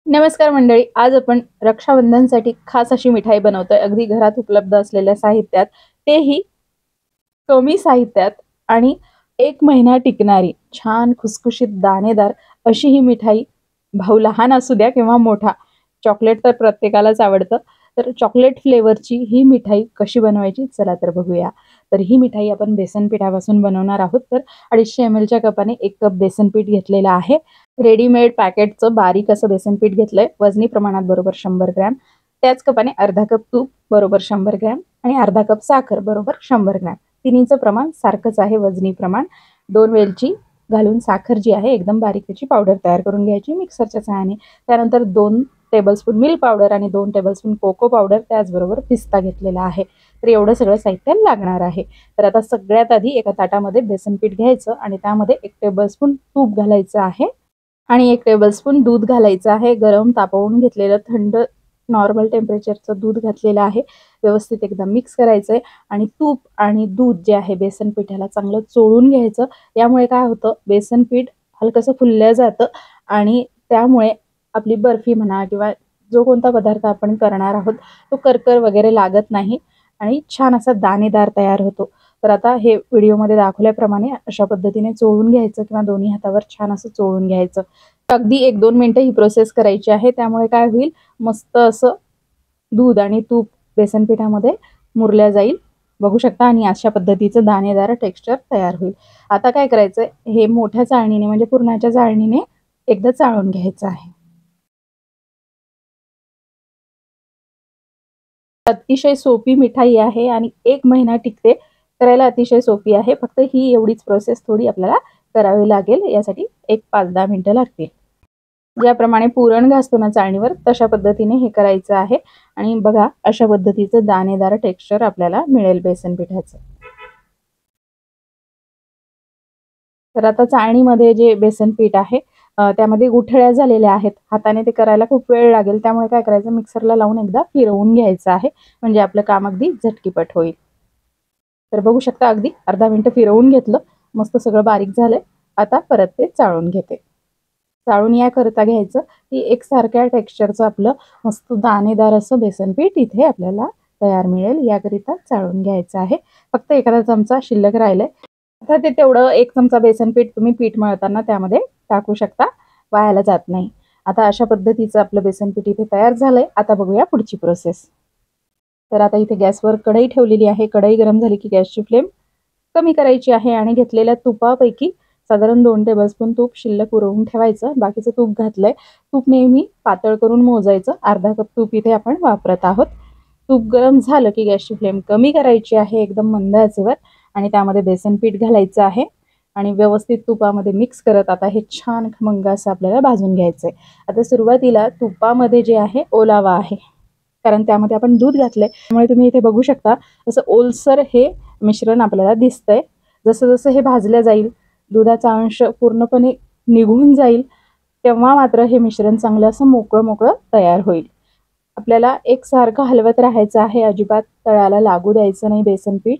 नमस्कार मंडळी, आज आपण रक्षाबंधनसाठी खास अशी मिठाई बनवतोय अगदी घरात उपलब्ध असलेल्या साहित्यात, तेही कमी साहित्यात आणि 1 महिना टिकणारी छान खुसखुशीत दाणेदार अशी ही मिठाई. भाऊ लहान असू द्या किंवा मोठा, चॉकलेट तर प्रत्येकालाच आवडतं. तर चॉकलेट फ्लेवरची ही मिठाई कशी बनवायची चला तर बघूया. तर ही मिठाई आपण बेसन पिठापासून बनवणार आहोत. तर 250 ml च्या कपाने 1 कप बेसन पीठ घेतलेलं आहे. रेडीमेड पॅकेटचं बारीक असं बेसन पीठ घेतलंय. वजनी प्रमाणात बरोबर 100 ग्रॅम. त्याच कपाने अर्धा कप तूप बरोबर 100 ग्रॅम आणि अर्धा कप साखर बरोबर 100 ग्रॅम. तिन्हीचं प्रमाण सारखंच आहे, वजनी प्रमाण. 2 वेलची घालून साखर जी आहे एकदम बारीक त्याची पावडर तयार करून घ्यायची मिक्सरच्या सहाय्याने. त्यानंतर 2 टेबलस्पून मिल्क पावडर आणि 2 टेबलस्पून कोको पावडर, त्याचबरोबर पिस्ता घेतलेला आहे. तर एवढं सगळं साहित्य लागणार आहे. तर आता सगळ्यात आधी एका ताटामध्ये बेसन पीठ घ्यायचं आणि त्यामध्ये 1 टेबलस्पून तूप घालायचं आहे आणि 1 टेबलस्पून दूध घालायचं आहे. गरम तापवून घेतलेलं थंड नॉर्मल टेम्परेचरचं दूध घातलेलं आहे. व्यवस्थित एकदा मिक्स करायचंय आणि तूप आणि दूध जे आहे बेसन पिठाला चांगलं चोळून घ्यायचं. यामुळे काय होतं, बेसन पीठ हलकंसं फुललं जातं आणि त्यामुळे आपली बर्फी म्हणा किंवा जो कोणता पदार्थ आपण करणार आहोत तो करकर वगैरे लागत नाही आणि छान असा दाणेदार तयार होतो. तर आता हे व्हिडिओमध्ये दाखवल्याप्रमाणे अशा पद्धतीने चोळून घ्यायचं किंवा दोन्ही हातावर छान असं चोळून घ्यायचं. अगदी 1-2 मिनिटं ही प्रोसेस करायची आहे. त्यामुळे काय होईल, मस्त असं दूध आणि तूप बेसन पिठामध्ये मुरल्या जाईल, बघू शकता. आणि अशा पद्धतीचं दाणेदार टेक्स्चर तयार होईल. आता काय करायचं, हे मोठ्या चाळणीने म्हणजे पुरणाच्या चाळणीने एकदा चाळून घ्यायचं आहे. अतिशय सोपी मिठाई आहे आणि 1 महिना टिकते. करायला अतिशय सोपी आहे. फक्त ही एवढीच प्रोसेस थोडी आपल्याला करावी लागेल. यासाठी एक 5-10 मिनिटं लागतील. ज्याप्रमाणे पुरण घासतो ना चाळणीवर, तशा पद्धतीने हे करायचं आहे. आणि बघा, अशा पद्धतीचं दाणेदार टेक्स्चर आपल्याला मिळेल बेसन पिठाचं. तर आता चाळणीमध्ये जे बेसन पीठ आहे त्यामध्ये गुठळ्या झालेल्या आहेत. हाताने ते करायला खूप वेळ लागेल. त्यामुळे काय करायचं, मिक्सरला लावून एकदा फिरवून घ्यायचं आहे. म्हणजे आपलं काम अगदी झटकीपट होईल. तर बघू शकता, अगदी अर्धा मिनिटं फिरवून घेतलं. मस्त सगळं बारीक झालंय. आता परत ते चाळून घेते. चाळून याकरता घ्यायचं की एकसारख्या टेक्स्चरचं आपलं मस्त दाणेदार असं बेसन पीठ इथे आपल्याला तयार मिळेल. याकरिता चाळून घ्यायचं आहे. फक्त एखादा चमचा शिल्लक राहिलाय. आता ते तेवढं 1 चमचा बेसन पीठ तुम्ही पीठ मळताना त्यामध्ये टाकू शकता, वायाला जात नाही. आता अशा पद्धतीचं आपलं बेसन पीठ इथे तयार झालंय. आता बघूया पुढची प्रोसेस. तर आता इथे गॅसवर कढई ठेवलेली आहे. कढई गरम झाली की गॅसची फ्लेम कमी करायची आहे आणि घेतलेल्या तुपापैकी साधारण 2 टेबलस्पून तूप शिल्लक उरवून ठेवायचं. बाकीचं तूप घातलंय. तूप नेहमी पातळ करून मोजायचं. अर्धा कप तूप इथे आपण वापरत आहोत. तूप गरम झालं की गॅसची फ्लेम कमी करायची आहे एकदम मंद आचेवर आणि त्यामध्ये बेसन पीठ घालायचं आहे आणि व्यवस्थित तुपामध्ये मिक्स करत आता हे छान खमंग असं आपल्याला भाजून घ्यायचंय. आता सुरुवातीला तुपामध्ये जे आहे ओलावा आहे, कारण त्यामध्ये आपण दूध घातलंय. त्यामुळे तुम्ही इथे बघू शकता असं ओलसर हे मिश्रण आपल्याला दिसतंय. जसं जसं हे भाजलं जाईल, दुधाचा अंश पूर्णपणे निघून जाईल, तेव्हा मात्र हे मिश्रण चांगलं असं मोकळं मोकळं तयार होईल. आपल्याला एकसारखं हलवत राहायचं आहे. अजिबात तळाला लागू द्यायचं नाही बेसन पीठ.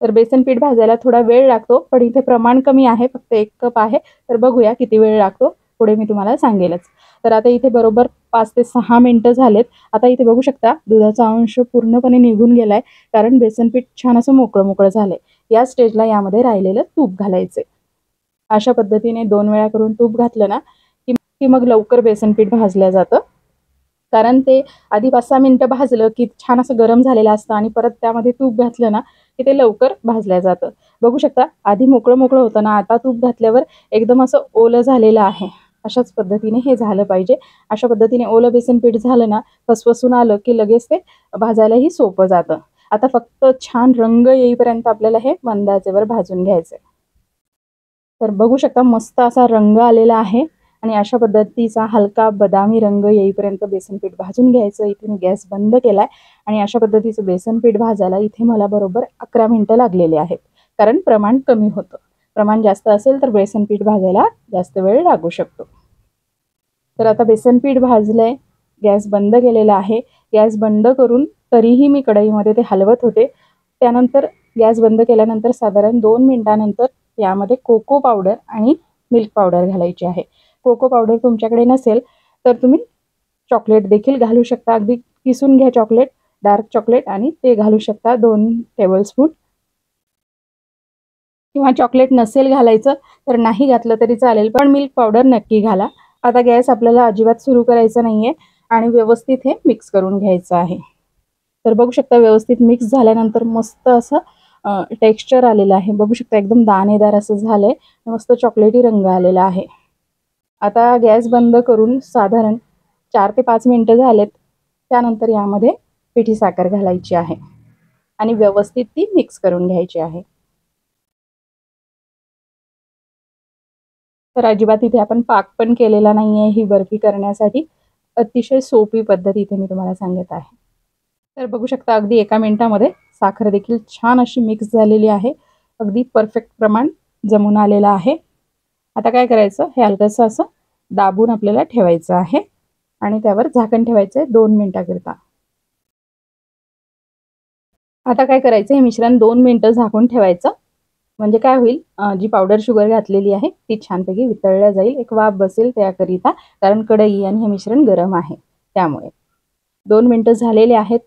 तर बेसन पीठ भाजायला थोडा वेळ लागतो, पण इथे प्रमाण कमी आहे, फक्त 1 कप आहे. तर बघूया किती वेळ लागतो, पुढे मी तुम्हाला सांगेलच. तर आता इथे बरोबर 5 ते 6 मिनिटं झालेत. आता इथे बघू शकता दुधाचा अंश पूर्णपणे निघून गेलाय, कारण बेसन पीठ छान असं मोकळं मोकळं झालंय. या स्टेजला यामध्ये राहिलेलं तूप घालायचंय. अशा पद्धतीने 2 वेळा करून तूप घातलं ना की मग लवकर बेसन पीठ भाजलं जातं. कारण ते आधी 5-6 मिनिटं भाजलं की छान असं गरम झालेलं असतं आणि परत त्यामध्ये तूप घातलं ना की ते लवकर भाजलं जातं. बघू शकता, आधी मोकळं मोकळं होतं ना, आता तूप घातल्यावर एकदम असं ओलं झालेलं आहे. अशाच पद्धतीने हे झालं पाहिजे. अशा पद्धतीने ओलं बेसन पीठ झालं ना, फसफसून आलं की लगेच ते भाजायलाही सोपं जातं. आता फक्त छान रंग येईपर्यंत आपल्याला हे मंद आचेवर भाजून घ्यायचंय. तर बघू शकता मस्त असा रंग आलेला आहे आणि अशा पद्धतीचा हलका बदामी रंग येईपर्यंत बेसन पीठ भाजून घ्यायचं. इथे मी गॅस बंद केलाय आणि अशा पद्धतीचं बेसन पीठ भाजायला इथे मला बरोबर 11 मिनिटं लागलेली आहेत, कारण प्रमाण कमी होतं. प्रमाण जास्त असेल तर बेसन पीठ भाजायला जास्त वेळ लागू शकतो. तर आता बेसन पीठ भाजलंय, गॅस बंद केलेला आहे. गॅस बंद करून तरीही मी कढईमध्ये ते हलवत होते. त्यानंतर गॅस बंद केल्यानंतर साधारण 2 मिनिटानंतर यामध्ये कोको पावडर आणि मिल्क पावडर घालायची आहे. कोको पावडर तुमच्याकडे नसेल तर तुम्ही चॉकलेट देखील घालू शकता. अगदी किसून घ्या चॉकलेट, डार्क चॉकलेट, आणि ते घालू शकता 2 टेबलस्पून. किंवा चॉकलेट नसेल घालायचं तर नाही घातलं तरी चालेल, पण मिल्क पावडर नक्की घाला. आता गॅस आपल्याला अजिबात सुरू करायचा नाहीये आणि व्यवस्थित हे मिक्स करून घ्यायचं आहे. तर बघू शकता व्यवस्थित मिक्स झाल्यानंतर मस्त असं टेक्स्चर आलेलं आहे. बघू शकता एकदम दाणेदार असं झालंय, मस्त चॉकलेटी रंग आलेला आहे. आता गॅस बंद करून साधारण 4 ते 5 मिनिटं झालेत. त्यानंतर यामध्ये पिठी साखर घालायची आहे आणि व्यवस्थित ती मिक्स करून घ्यायची आहे. तर अजिबात इथे आपण पाक पण केलेला नाहीये ही बर्फी करण्यासाठी. अतिशय सोपी पद्धत इथे मी तुम्हाला सांगत आहे. तर बघू शकता अगदी 1 मिनिटामध्ये साखर देखील छान अशी मिक्स झालेली आहे. अगदी परफेक्ट प्रमाण जमून आलेलं आहे. आता काय करायचं, हे हलकंसं असं दाबून आपल्याला ठेवायचं आहे आणि त्यावर झाकण ठेवायचं आहे 2 मिनिटाकरिता. आता काय करायचं, हे मिश्रण 2 मिनिटं झाकून ठेवायचं. म्हणजे काय होईल, जी पावडर शुगर घातलेली आहे ती छानपैकी वितळल्या जाईल, एक वाफ बसेल त्याकरिता, कारण कढई आणि हे मिश्रण गरम आहे त्यामुळे. 2 मिनिटं झालेले आहेत.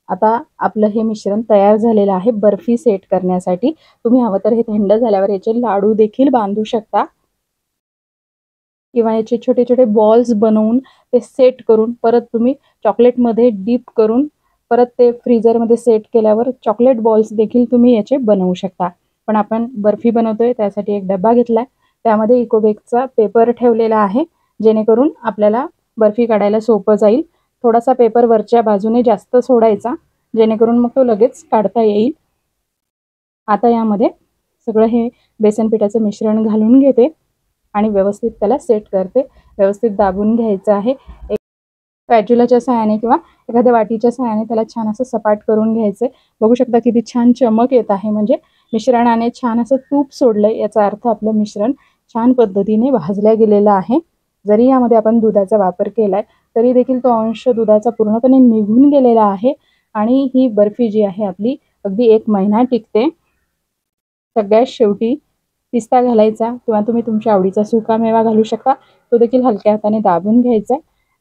आता आपलं हे मिश्रण तयार झालेलं आहे बर्फी सेट करण्यासाठी. तुम्ही हवं तर हे थंड झाल्यावर याचे लाडू देखील बांधू शकता किंवा याचे छोटे छोटे बॉल्स बनवून ते सेट करून परत तुम्ही चॉकलेटमध्ये डीप करून परत ते फ्रीझरमध्ये सेट केल्यावर चॉकलेट बॉल्स देखील तुम्ही याचे बनवू शकता. पण आपण बर्फी बनवतोय त्यासाठी एक डब्बा घेतलाय, त्यामध्ये इकोबेकचा पेपर ठेवलेला आहे, जेणेकरून आपल्याला बर्फी काढायला सोपं जाईल. थोडासा पेपर वरच्या बाजूने जास्त सोडायचा, जेणेकरून मग तो लगेच काढता येईल. आता यामध्ये सगळं हे बेसन पिठाचं मिश्रण घालून घेते आणि व्यवस्थित त्याला सेट करते. व्यवस्थित दाबून घ्यायचं आहे. एक स्पॅच्युलाच्या सहाय्याने किंवा एखाद्या वाटीच्या सहाय्याने त्याला छान असं सपाट करून घ्यायचं. बघू शकता किती छान चमक येत आहे, म्हणजे मिश्रणाने छान असं तूप सोडलंय, याचा अर्थ आपलं मिश्रण छान पद्धतीने भाजल्या गेलेलं आहे. जरी यामध्ये आपण दुधाचा वापर केलाय तरी देखील तो अंश दुधाचा पूर्णपणे निघून गेलेला आहे आणि ही बर्फी जी आहे आपली अगदी 1 महिना टिकते. सगळ्यात शेवटी पिस्ता घालायचा किंवा तुम्ही तुमच्या आवडीचा सुकामेवा घालू शकता, तो देखील हलक्या हाताने दाबून घ्यायचा.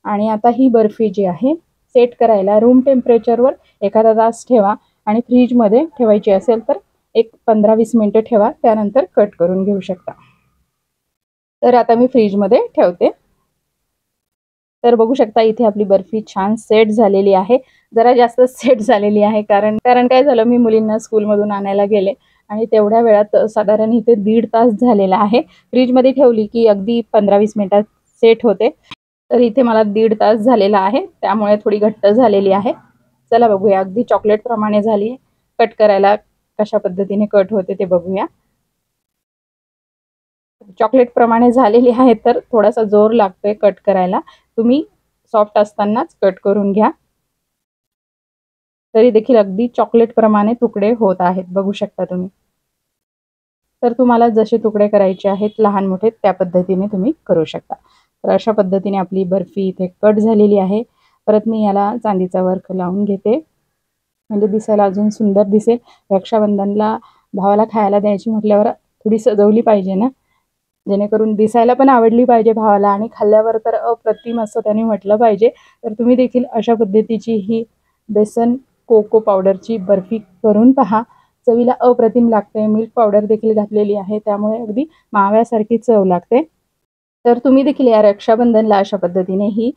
आणि आता ही बर्फी जी आहे सेट करायला रूम टेम्परेचरवर एखादा तास ठेवा आणि फ्रीजमध्ये ठेवायची असेल तर एक 15-20 मिनिटं ठेवा, त्यानंतर कट करून घेऊ शकता. तर आता मी फ्रीजमध्ये ठेवते. तर बघू शकता इथे आपली बर्फी छान सेट झालेली आहे. जरा जास्त सेट झालेली आहे कारण काय झालं, मी मुलींना स्कूलमधून आणायला गेले आणि तेवढ्या वेळात साधारण इथे 1.5 तास झालेला आहे. फ्रीजमध्ये ठेवली की अगदी 15-20 मिनिटात सेट होते. तर इथे मला 1.5 तास झालेला आहे, त्यामुळे थोडी घट्ट झालेली आहे. चला बघूया, अगदी चॉकलेट प्रमाणे झाली. कट करायला कशा पद्धतीने कट होते ते बघूया. चॉकलेट प्रमाणे झालेली आहे, तर थोडासा जोर लागतोय कट करायला. तुम्ही सॉफ्ट असतानाच कट करून घ्या. तरी देखील अगदी चॉकलेट प्रमाणे तुकडे होत आहेत, बघू शकता तुम्ही. तर तुम्हाला जसे तुकडे करायचे आहेत लहान मोठे त्या पद्धतीने तुम्ही करू शकता. तर अशा पद्धतीने आपली बर्फी इथे कट झालेली आहे. परत मी याला चांदीचा वर्क लावून घेते, म्हणजे दिसायला अजून सुंदर दिसेल. रक्षाबंधनला भावाला खायला द्यायची म्हटल्यावर थोडी सजवली पाहिजे ना, जेणेकरून दिसायला पण आवडली पाहिजे भावाला आणि खाल्ल्यावर तर अप्रतिम असं त्याने म्हटलं पाहिजे. तर तुम्ही देखील अशा पद्धतीची ही बेसन कोको पावडरची बर्फी करून पहा. चवीला अप्रतिम लागते. मिल्क पावडर देखील घातलेली आहे, त्यामुळे अगदी माव्यासारखी चव लागते. तर तुम्ही देखील या रक्षाबंधनला अशा पद्धतीने ही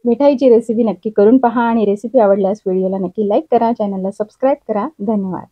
मिठाईची रेसिपी नक्की करून पहा आणि रेसिपी आवडल्यास व्हिडिओला नक्की लाईक करा, चॅनलला सबस्क्राईब करा. धन्यवाद.